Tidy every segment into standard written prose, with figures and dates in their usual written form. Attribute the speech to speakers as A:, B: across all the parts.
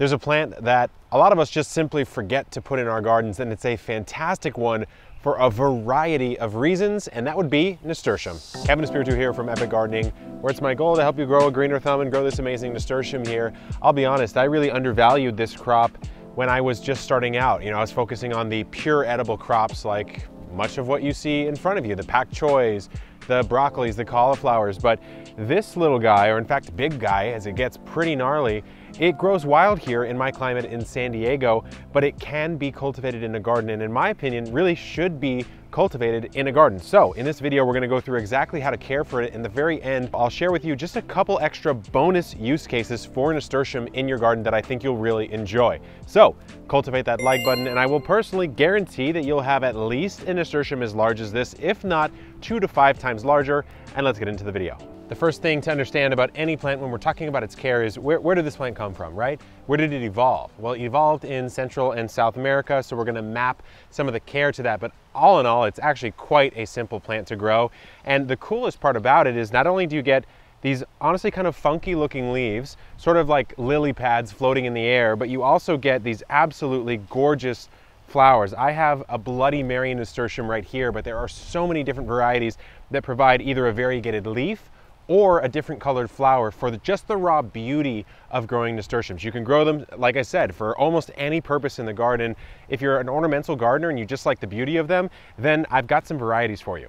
A: There's a plant that a lot of us just simply forget to put in our gardens, and it's a fantastic one for a variety of reasons, and that would be nasturtium. Kevin Espiritu here from Epic Gardening, where it's my goal to help you grow a greener thumb and grow this amazing nasturtium here. I'll be honest, I really undervalued this crop when I was just starting out. I was focusing on the pure edible crops like much of what you see in front of you, the pak choys, the broccolis, the cauliflowers, but this little guy, or in fact big guy as it gets pretty gnarly, it grows wild here in my climate in San Diego, but it can be cultivated in a garden, and in my opinion really should be cultivated in a garden. So in this video we're going to go through exactly how to care for it. In the very end I'll share with you just a couple extra bonus use cases for nasturtium in your garden that I think you'll really enjoy. So cultivate that like button, and I will personally guarantee that you'll have at least a nasturtium as large as this, if not 2 to 5 times larger. And let's get into the video. The first thing to understand about any plant when we're talking about its care is where did this plant come from, right? Where did it evolve? Well, it evolved in Central and South America, so we're going to map some of the care to that. But all in all, it's actually quite a simple plant to grow. And the coolest part about it is not only do you get these honestly kind of funky looking leaves, sort of like lily pads floating in the air, but you also get these absolutely gorgeous flowers. I have a Bloody Mary nasturtium right here, but there are so many different varieties that provide either a variegated leaf or a different colored flower for just the raw beauty of growing nasturtiums. You can grow them, like I said, for almost any purpose in the garden. If you're an ornamental gardener and you just like the beauty of them, then I've got some varieties for you.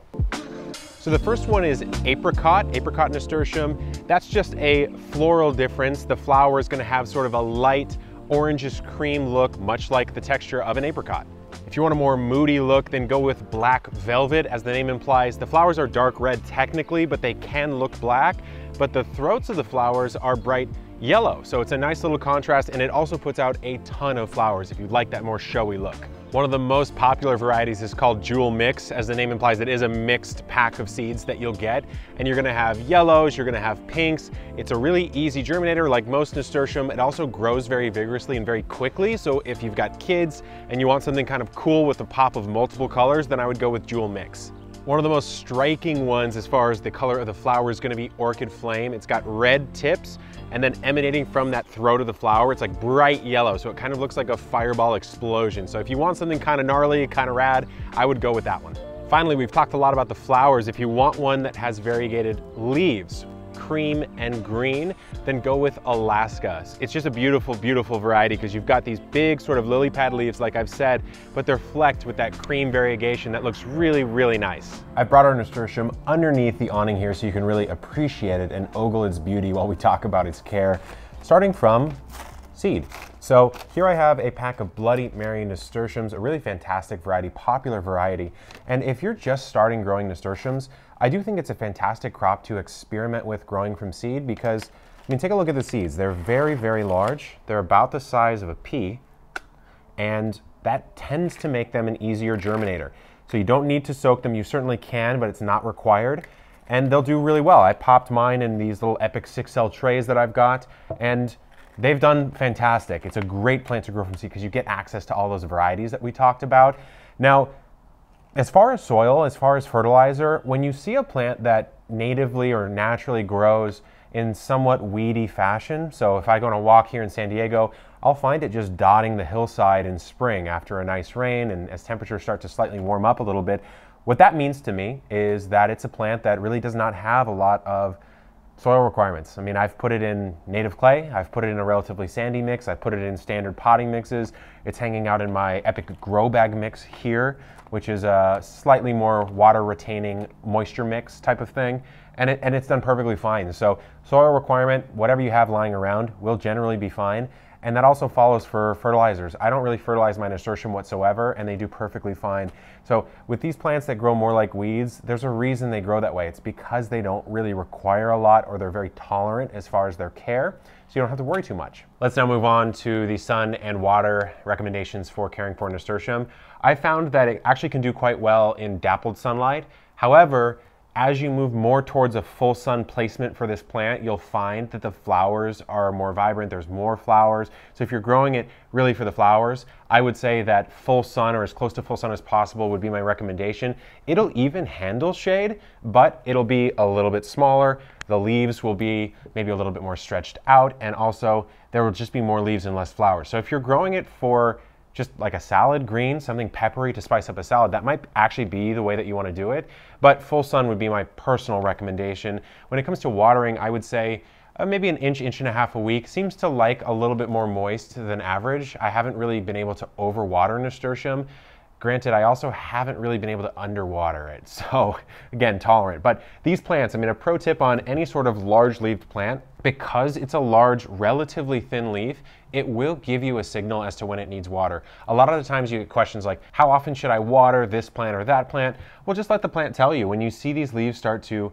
A: So the first one is apricot nasturtium. That's just a floral difference. The flower is going to have sort of a light orangish cream look, much like the texture of an apricot. If you want a more moody look, then go with black velvet. As the name implies, the flowers are dark red technically, but they can look black. But the throats of the flowers are bright yellow. So it's a nice little contrast, and it also puts out a ton of flowers if you'd like that more showy look. One of the most popular varieties is called Jewel Mix. As the name implies, it is a mixed pack of seeds that you'll get. And you're gonna have yellows, you're gonna have pinks. It's a really easy germinator like most nasturtium. It also grows very vigorously and very quickly. So if you've got kids and you want something kind of cool with a pop of multiple colors, then I would go with Jewel Mix. One of the most striking ones as far as the color of the flower is going to be Orchid Flame. It's got red tips, and then emanating from that throat of the flower, it's like bright yellow, so it kind of looks like a fireball explosion. So if you want something kind of gnarly, kind of rad, I would go with that one. Finally, we've talked a lot about the flowers. If you want one that has variegated leaves, cream and green, then go with Alaska. It's just a beautiful, beautiful variety because you've got these big sort of lily pad leaves, like I've said, but they're flecked with that cream variegation that looks really, really nice. I've brought our nasturtium underneath the awning here so you can really appreciate it and ogle its beauty while we talk about its care, starting from seed. So here I have a pack of Bloody Mary nasturtiums, a really fantastic variety, popular variety. And if you're just starting growing nasturtiums, I do think it's a fantastic crop to experiment with growing from seed because, I mean, take a look at the seeds. They're very, very large. They're about the size of a pea, and that tends to make them an easier germinator. So you don't need to soak them. You certainly can, but it's not required. And they'll do really well. I popped mine in these little Epic 6L trays that I've got, and they've done fantastic. It's a great plant to grow from seed because you get access to all those varieties that we talked about. Now, as far as soil, as far as fertilizer, when you see a plant that natively or naturally grows in somewhat weedy fashion, so if I go on a walk here in San Diego, I'll find it just dotting the hillside in spring after a nice rain and as temperatures start to slightly warm up a little bit. What that means to me is that it's a plant that really does not have a lot of soil requirements. I mean, I've put it in native clay, I've put it in a relatively sandy mix, I've put it in standard potting mixes. It's hanging out in my Epic grow bag mix here, which is a slightly more water retaining moisture mix type of thing. And it's done perfectly fine. So soil requirement, whatever you have lying around will generally be fine. And that also follows for fertilizers. I don't really fertilize my nasturtium whatsoever, and they do perfectly fine. So with these plants that grow more like weeds, there's a reason they grow that way. It's because they don't really require a lot, or they're very tolerant as far as their care, so you don't have to worry too much. Let's now move on to the sun and water recommendations for caring for nasturtium. I found that it actually can do quite well in dappled sunlight. However, As you move more towards a full sun placement for this plant, you'll find that the flowers are more vibrant, there's more flowers. So if you're growing it really for the flowers, I would say that full sun or as close to full sun as possible would be my recommendation. It'll even handle shade, but it'll be a little bit smaller. The leaves will be maybe a little bit more stretched out, and also there will just be more leaves and less flowers. So if you're growing it for just like a salad green, something peppery to spice up a salad, that might actually be the way that you want to do it. But full sun would be my personal recommendation. When it comes to watering, I would say maybe an inch, inch and a half a week. Seems to like a little bit more moist than average. I haven't really been able to overwater nasturtium. Granted, I also haven't really been able to underwater it. So again, tolerant. But these plants, I mean, a pro tip on any sort of large-leaved plant, because it's a large, relatively thin leaf, it will give you a signal as to when it needs water. A lot of the times you get questions like, how often should I water this plant or that plant? Well, just let the plant tell you. When you see these leaves start to,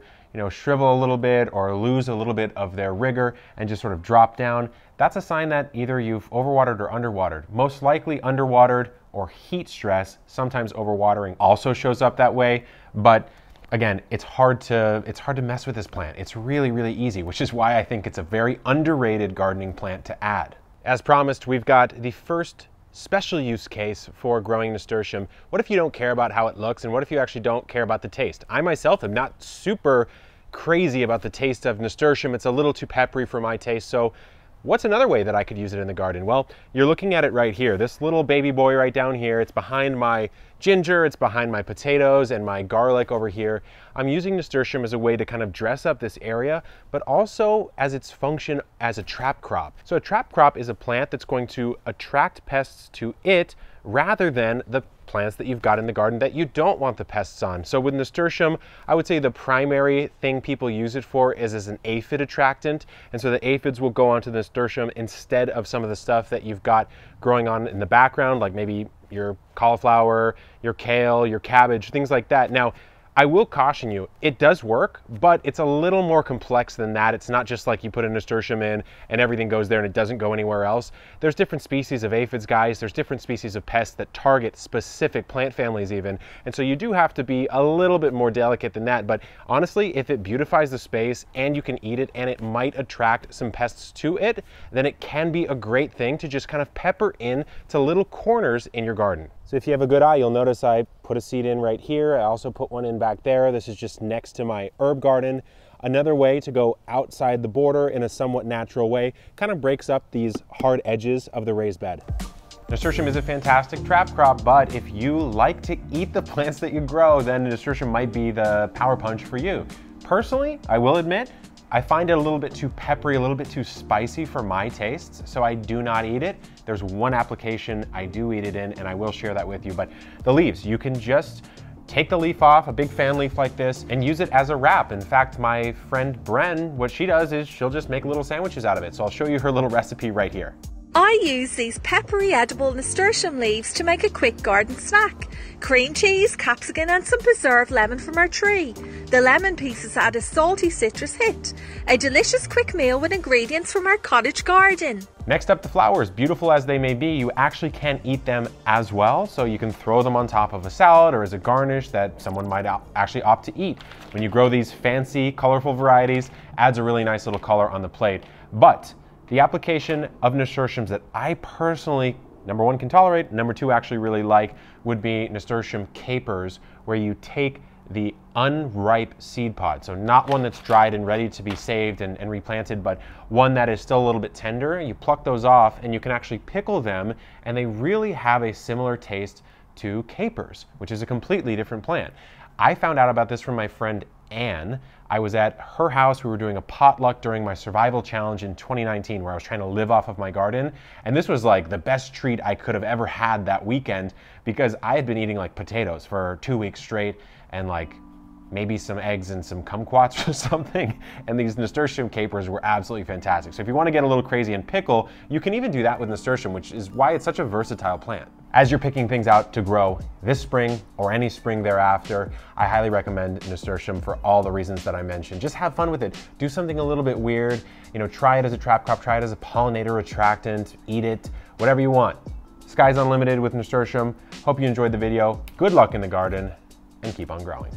A: shrivel a little bit or lose a little bit of their rigor and just sort of drop down, that's a sign that either you've overwatered or underwatered. Most likely underwatered or heat stress. Sometimes overwatering also shows up that way, but again, it's hard to mess with this plant. It's really, really easy, which is why I think it's a very underrated gardening plant to add. As promised, we've got the first special use case for growing nasturtium. What if you don't care about how it looks, and what if you actually don't care about the taste? I myself am not super crazy about the taste of nasturtium. It's a little too peppery for my taste, so what's another way that I could use it in the garden? Well, you're looking at it right here. This little baby boy right down here, it's behind my ginger, it's behind my potatoes and my garlic over here. I'm using nasturtium as a way to kind of dress up this area, but also as its function as a trap crop. So a trap crop is a plant that's going to attract pests to it rather than the plants that you've got in the garden that you don't want the pests on. So with nasturtium, I would say the primary thing people use it for is as an aphid attractant. And so the aphids will go onto the nasturtium instead of some of the stuff that you've got growing on in the background, like maybe your cauliflower, your kale, your cabbage, things like that. Now, I will caution you, it does work, but it's a little more complex than that. It's not just like you put a nasturtium in and everything goes there and it doesn't go anywhere else. There's different species of aphids, guys. There's different species of pests that target specific plant families even. And so you do have to be a little bit more delicate than that. But honestly, if it beautifies the space and you can eat it and it might attract some pests to it, then it can be a great thing to just kind of pepper in to little corners in your garden. So if you have a good eye, you'll notice I put a seed in right here. I also put one in back there. This is just next to my herb garden. Another way to go outside the border in a somewhat natural way, kind of breaks up these hard edges of the raised bed. Nasturtium is a fantastic trap crop, but if you like to eat the plants that you grow, then nasturtium might be the power punch for you. Personally, I will admit, I find it a little bit too peppery, a little bit too spicy for my tastes, so I do not eat it. There's one application I do eat it in, and I will share that with you. But the leaves, you can just take the leaf off, a big fan leaf like this, and use it as a wrap. In fact, my friend Bren, what she does is she'll just make little sandwiches out of it. So I'll show you her little recipe right here.
B: I use these peppery edible nasturtium leaves to make a quick garden snack. Cream cheese, capsicum and some preserved lemon from our tree. The lemon pieces add a salty citrus hit. A delicious quick meal with ingredients from our cottage garden.
A: Next up, the flowers. Beautiful as they may be, you actually can eat them as well. So you can throw them on top of a salad or as a garnish that someone might actually opt to eat. When you grow these fancy, colorful varieties, adds a really nice little color on the plate. But the application of nasturtiums that I personally, number one, can tolerate, number two, actually really like, would be nasturtium capers, where you take the unripe seed pod, so not one that's dried and ready to be saved and replanted, but one that is still a little bit tender. You pluck those off and you can actually pickle them, and they really have a similar taste to capers, which is a completely different plant. I found out about this from my friend Anne. I was at her house. We were doing a potluck during my survival challenge in 2019 where I was trying to live off of my garden. And this was like the best treat I could have ever had that weekend, because I had been eating like potatoes for 2 weeks straight and like maybe some eggs and some kumquats or something. And these nasturtium capers were absolutely fantastic. So if you want to get a little crazy and pickle, you can even do that with nasturtium, which is why it's such a versatile plant. As you're picking things out to grow this spring or any spring thereafter, I highly recommend nasturtium for all the reasons that I mentioned. Just have fun with it. Do something a little bit weird. Try it as a trap crop, try it as a pollinator attractant, eat it, whatever you want. Sky's unlimited with nasturtium. Hope you enjoyed the video. Good luck in the garden and keep on growing.